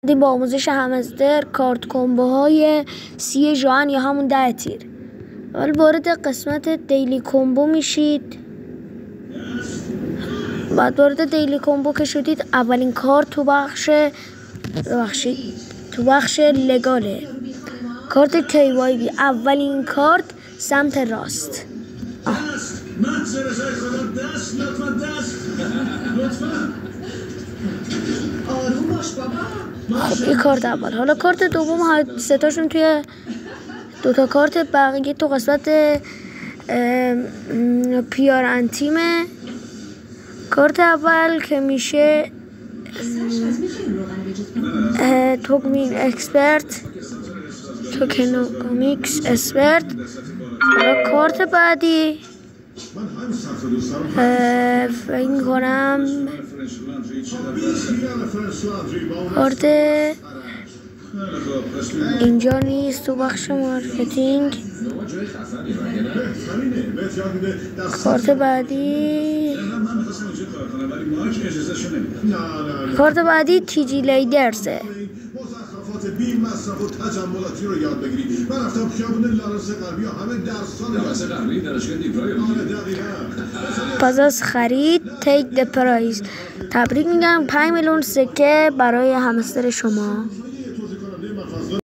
با آموزش همستر کارت کمبوهای 30 ژوئن یا همون 10 تیر. اول وارد قسمت دیلی کمبو میشید. بعد وارد دیلی کمبو که شدید اولین کارت تو بخش لگاله. کارت KYB اولین کارت سمت راست. خب این کارت اول. حالا کارت دوم سه تاشون توی دوتا کارت بقیه تو قسمت پیار انتیمه. کارت اول که میشه توکمین اکسپرت، توکنومیکس اکسپرت. حالا کارت بعدی فکر کنم کارت اینجا نیست تو بخش مارکتینگ. کارت بعدی تیجی لیدرزه. بی مصرف و تجملاتی رو یاد بگیری. من رفتم خیابون لارنس غربی همه درستان پس از خرید تیک د پرایز. تبریک میگم 5 میلیون سکه برای همستر شما.